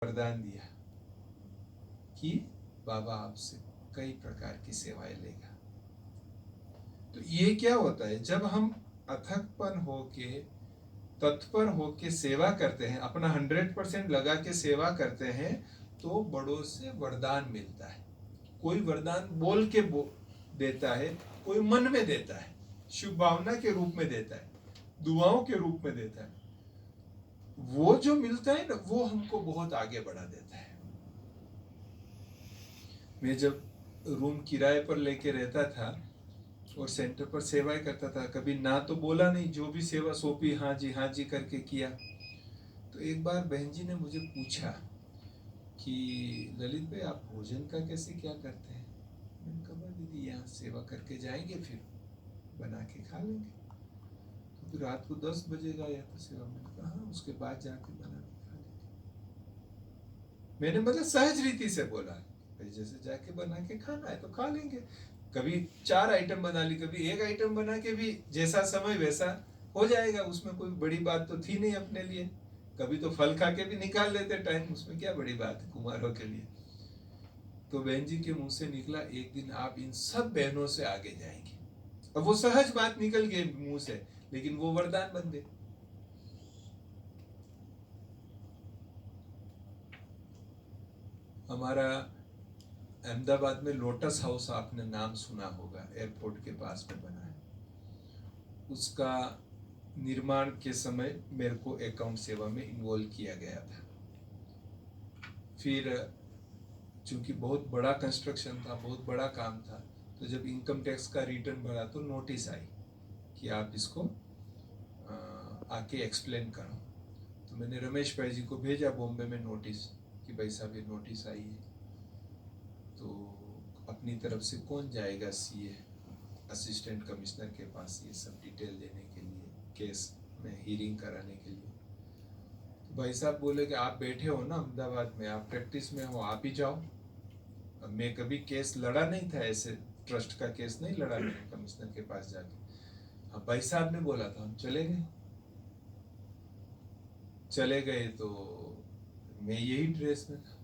वरदान दिया कि बाबा आपसे कई प्रकार की सेवाएं लेगा। तो ये क्या होता है, जब हम अथकपन होके तत्पर होके सेवा करते हैं, अपना 100% लगा के सेवा करते हैं, तो बड़ों से वरदान मिलता है। कोई वरदान बोल के देता है, कोई मन में देता है, शुभ भावना के रूप में देता है, दुआओं के रूप में देता है। वो जो मिलता है ना, वो हमको बहुत आगे बढ़ा देता है। मैं जब रूम किराए पर लेके रहता था और सेंटर पर सेवाएं करता था, कभी ना तो बोला नहीं, जो भी सेवा सौंपी हाँ जी करके किया। तो एक बार बहन जी ने मुझे पूछा कि ललित भाई आप भोजन का कैसे क्या करते हैं। मैंने कहा दीदी यहाँ सेवा करके जाएंगे, फिर बना के खा लेंगे। तो फिर रात को 10 बजेगा या तो सेवा, मैंने कहा हाँ, उसके बाद जाके बना के खा लेंगे। मैंने मतलब सहज रीति से बोला, भाई जैसे जाके बना के खाना है तो खा लेंगे। कभी 4 आइटम बना ली, कभी 1 आइटम बना के भी जैसा समय वैसा हो जाएगा, उसमें कोई बड़ी बात तो थी नहीं अपने लिए। कभी तो फल खा के भी निकाल लेते टाइम, उसमें क्या बड़ी बात है कुमारों के लिए। तो बहन जी के मुंह से निकला, एक दिन आप इन सब बहनों से आगे जाएंगे। अब वो सहज बात निकल गई मुंह से, लेकिन वो वरदान बन गए। हमारा अहमदाबाद में लोटस हाउस आपने नाम सुना होगा, एयरपोर्ट के पास में बना है। उसका निर्माण के समय मेरे को अकाउंट सेवा में इन्वॉल्व किया गया था। फिर चूंकि बहुत बड़ा कंस्ट्रक्शन था, बहुत बड़ा काम था, तो जब इनकम टैक्स का रिटर्न भरा तो नोटिस आई कि आप इसको आके एक्सप्लेन करो। तो मैंने रमेश भाई जी को भेजा बॉम्बे में नोटिस कि भाई साहब ये नोटिस आई है। तो अपनी तरफ से कौन जाएगा सीए असिस्टेंट कमिश्नर के पास ये सब डिटेल देने के लिए, केस में हियरिंग कराने के लिए। तो भाई साहब बोले कि आप बैठे हो ना अहमदाबाद में, आप प्रैक्टिस में हो, आप ही जाओ। अब मैं कभी केस लड़ा नहीं था, ऐसे ट्रस्ट का केस नहीं लड़ा मैंने कमिश्नर के पास जाके। अब भाई साहब ने बोला था, हम चले गए। चले गए तो मैं यही ड्रेस में था।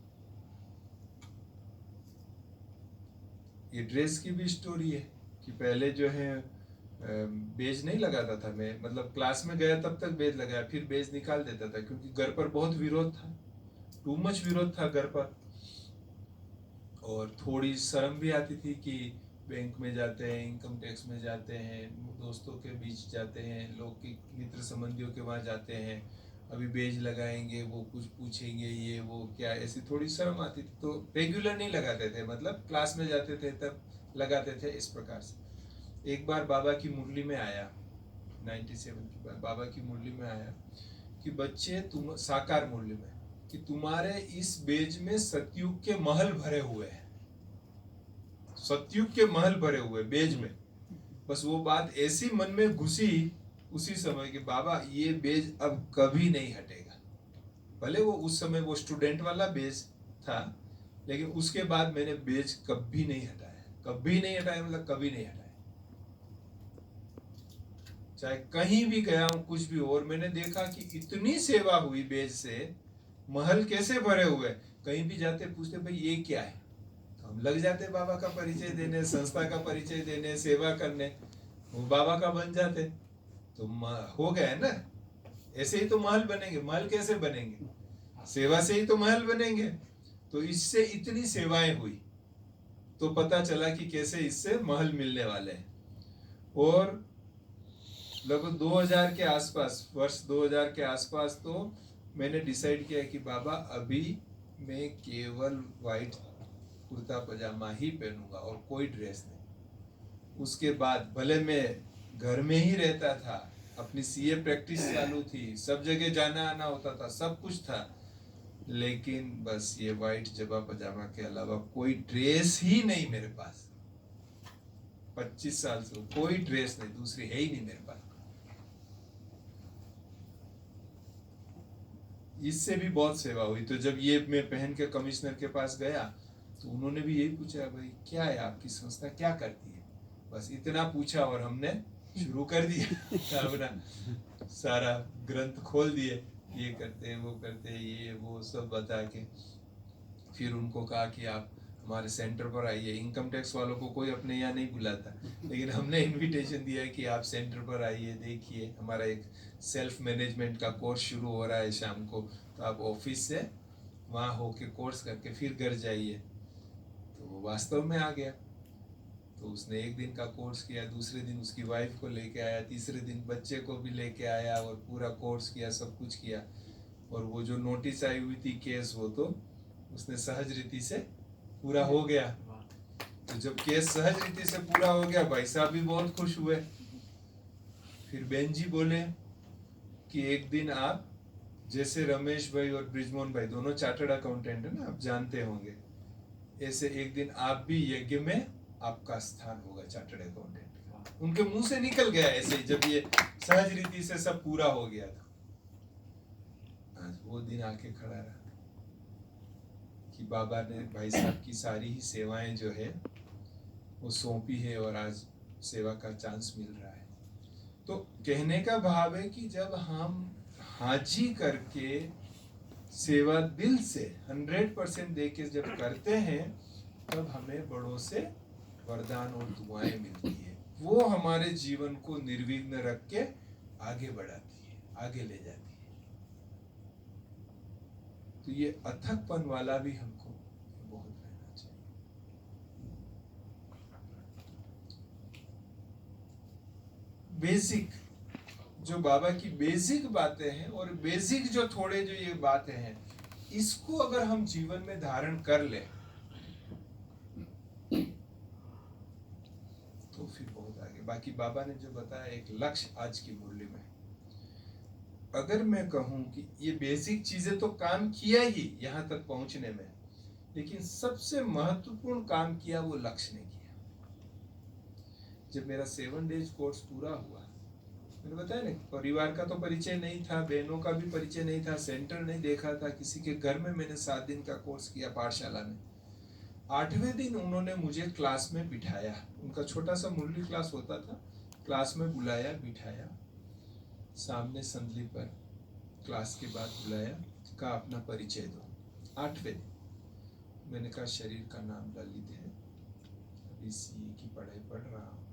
ये ड्रेस की भी स्टोरी है कि पहले जो है बेज नहीं लगाता था मैं, मतलब क्लास में गया तब तक बेज लगाया, फिर बेज निकाल देता था क्योंकि घर पर बहुत विरोध था, टू मच विरोध था घर पर। और थोड़ी शर्म भी आती थी कि बैंक में जाते हैं, इनकम टैक्स में जाते हैं, दोस्तों के बीच जाते हैं, लोग की मित्र संबंधियों के वहाँ जाते हैं, अभी बेज लगाएंगे, वो कुछ पूछेंगे, ये वो क्या, ऐसी थोड़ी शर्म आती थी। तो रेगुलर नहीं लगाते थे, मतलब क्लास में जाते थे तब लगाते थे इस प्रकार से। एक बार बाबा की मुरली में आया, 97 की बार बाबा की मुरली में आया कि बच्चे तुम, साकार मुरली में, कि तुम्हारे इस बेज में सतयुग के महल भरे हुए हैं, सतयुग के महल भरे हुए बेज में। बस वो बात ऐसी मन में घुसी उसी समय कि बाबा ये बेज अब कभी नहीं हटेगा। भले वो उस समय वो स्टूडेंट वाला बेज था, लेकिन उसके बाद मैंने बेज कभी नहीं हटाया, कभी नहीं हटाया, मतलब कभी नहीं हटाया। चाहे कहीं भी गया हूं कुछ भी, और मैंने देखा कि इतनी सेवा हुई बेज से, महल कैसे भरे हुए। कहीं भी जाते पूछते भाई ये क्या है, तो हम लग जाते बाबा का परिचय देने, संस्था का परिचय देने, सेवा करने, वो बाबा का बन जाते। तो हो गया है ना। ऐसे ही तो महल बनेंगे, महल कैसे बनेंगे, सेवा से ही तो महल बनेंगे। तो इससे इतनी सेवाएं हुई तो पता चला कि कैसे इससे महल मिलने वाले हैं। और लगभग 2000 के आसपास, वर्ष 2000 के आसपास तो मैंने डिसाइड किया कि बाबा अभी मैं केवल वाइट कुर्ता पजामा ही पहनूंगा और कोई ड्रेस नहीं। उसके बाद भले मैं घर में ही रहता था, अपनी सीए प्रैक्टिस चालू थी, सब जगह जाना आना होता था, सब कुछ था, लेकिन बस ये वाइट जबा पजामा के अलावा कोई ड्रेस ही नहीं मेरे पास। 25 साल से कोई ड्रेस नहीं, दूसरी है ही नहीं मेरे पास। इससे भी बहुत सेवा हुई। तो जब ये मैं पहन के कमिश्नर के पास गया तो उन्होंने भी यही पूछा, भाई क्या है आपकी संस्था क्या करती है, बस इतना पूछा और हमने शुरू कर दिया अपना सारा ग्रंथ खोल दिए ये करते हैं, वो करते हैं, ये वो सब बता के फिर उनको कहा कि आप हमारे सेंटर पर आइए। इनकम टैक्स वालों को कोई अपने यहाँ नहीं बुलाता, लेकिन हमने इनविटेशन दिया है कि आप सेंटर पर आइए, देखिए हमारा एक सेल्फ मैनेजमेंट का कोर्स शुरू हो रहा है शाम को, तो आप ऑफिस से वहाँ होके कोर्स करके फिर घर जाइए। तो वो वास्तव में आ गया। तो उसने एक दिन का कोर्स किया, दूसरे दिन उसकी वाइफ को लेके आया, तीसरे दिन बच्चे को भी लेके आया और पूरा कोर्स किया, सब कुछ किया। और वो जो नोटिस आई हुई थी केस, वो तो उसने सहज रीति से पूरा हो गया। तो जब केस सहज रीति से पूरा हो गया, भाई साहब भी बहुत खुश हुए। फिर बहन जी बोले कि एक दिन आप, जैसे रमेश भाई और ब्रिजमोहन भाई दोनों चार्टर्ड अकाउंटेंट है ना, आप जानते होंगे, ऐसे एक दिन आप भी यज्ञ में आपका स्थान होगा चार्टर्ड अकाउंटेंट का। उनके मुंह से निकल गया ऐसे, जब ये सहज रीति से सब पूरा हो गया था। आज वो दिन आके खड़ा रहा कि बाबा ने भाई साहब की सारी ही सेवाएं जो है वो सौंपी है और आज सेवा का चांस मिल रहा है। तो कहने का भाव है कि जब हम हाजी करके सेवा दिल से 100% दे के जब करते हैं, तब हमें बड़ों से वरदान और दुआएं मिलती है। वो हमारे जीवन को निर्विघ्न रख के आगे बढ़ाती है, आगे ले जाती है। तो ये अथकपन वाला भी हमको बहुत रहना चाहिए। बेसिक जो बाबा की बेसिक बातें हैं और बेसिक जो थोड़े जो ये बातें हैं, इसको अगर हम जीवन में धारण कर ले तो फिर बहुत आगे। बाकी बाबा ने जो बताया एक लक्ष्य आज की मुरली में, अगर मैं कहूं कि ये बेसिक चीजें तो काम किया ही यहां तक पहुंचने में, लेकिन सबसे महत्वपूर्ण काम किया वो लक्ष्य ने किया। जब मेरा 7 डेज कोर्स पूरा हुआ, मैंने बताया ना, परिवार का तो परिचय नहीं था, बहनों का भी परिचय नहीं था, सेंटर नहीं देखा था, किसी के घर में मैंने 7 दिन का कोर्स किया पाठशाला में। 8वें दिन उन्होंने मुझे क्लास में बिठाया, उनका छोटा सा मुरली क्लास होता था, क्लास में बुलाया, बिठाया सामने संदली पर, क्लास के बाद बुलाया, कहा अपना परिचय दो। 8वें दिन मैंने कहा शरीर का नाम ललित है, अभी सीए की पढ़ाई पढ़ रहा हूँ।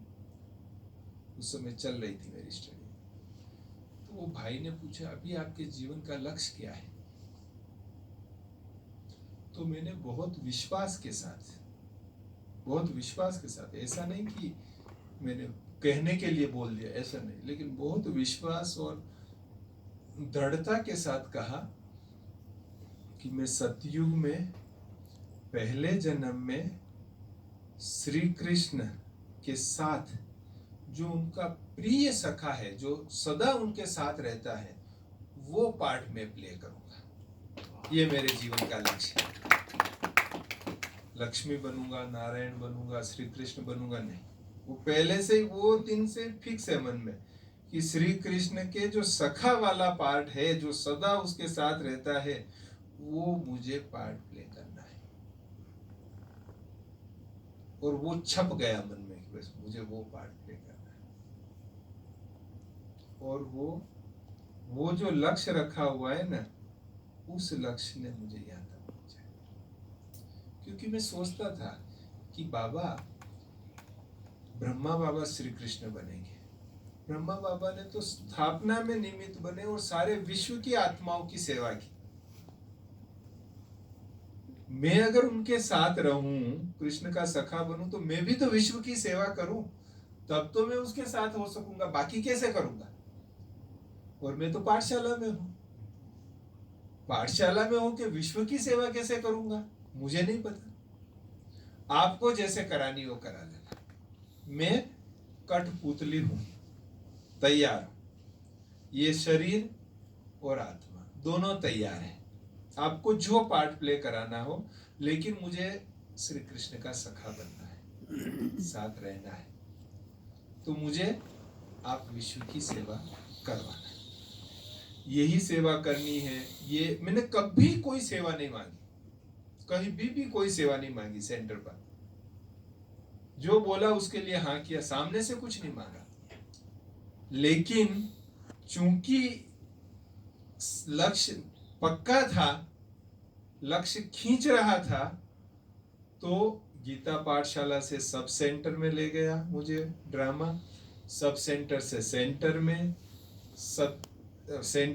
उस समय चल रही थी मेरी स्टडी। तो वो भाई ने पूछा अभी आपके जीवन का लक्ष्य क्या है? तो मैंने बहुत विश्वास के साथ, ऐसा नहीं कि मैंने कहने के लिए बोल दिया, ऐसा नहीं, लेकिन बहुत विश्वास और दृढ़ता के साथ कहा कि मैं सतयुग में पहले जन्म में श्री कृष्ण के साथ जो उनका प्रिय सखा है, जो सदा उनके साथ रहता है, वो पार्ट में प्ले करूंगा। ये मेरे जीवन का लक्ष्य है। लक्ष्मी बनूंगा, नारायण बनूंगा, श्री कृष्ण बनूंगा नहीं। वो पहले से, वो दिन से फिक्स है मन में कि श्री कृष्ण के जो सखा वाला पार्ट है, जो सदा उसके साथ रहता है, वो मुझे पार्ट प्ले करना है। और वो छप गया मन में कि बस मुझे वो पार्ट प्ले करना है। और वो जो लक्ष्य रखा हुआ है ना, उस लक्ष्य ने मुझे यहाँ तक पहुंचाया। क्योंकि मैं सोचता था कि बाबा, ब्रह्मा बाबा श्री कृष्ण बनेंगे। ब्रह्मा बाबा ने तो स्थापना में निमित्त बने और सारे विश्व की आत्माओं की सेवा की। मैं अगर उनके साथ रहूं, कृष्ण का सखा बनूं, तो मैं भी तो विश्व की सेवा करूं, तब तो मैं उसके साथ हो सकूंगा। बाकी कैसे करूंगा? और मैं तो पाठशाला में हूं। पाठशाला में हूं कि विश्व की सेवा कैसे करूंगा, मुझे नहीं पता। आपको जैसे करानी हो करा लेना। मैं कठपुतली हूं, तैयार हूं। ये शरीर और आत्मा दोनों तैयार है, आपको जो पार्ट प्ले कराना हो, लेकिन मुझे श्री कृष्ण का सखा बनना है, साथ रहना है। तो मुझे आप विश्व की सेवा करवाना है, यही सेवा करनी है। ये मैंने कभी कोई सेवा नहीं मांगी, कहीं भी कोई सेवा नहीं मांगी। सेंटर पर जो बोला उसके लिए हाँ किया, सामने से कुछ नहीं मांगा। लेकिन चूंकि लक्ष्य पक्का था, लक्ष्य खींच रहा था, तो गीता पाठशाला से सब सेंटर में ले गया मुझे ड्रामा, सब सेंटर से सेंटर में, सब सेंटर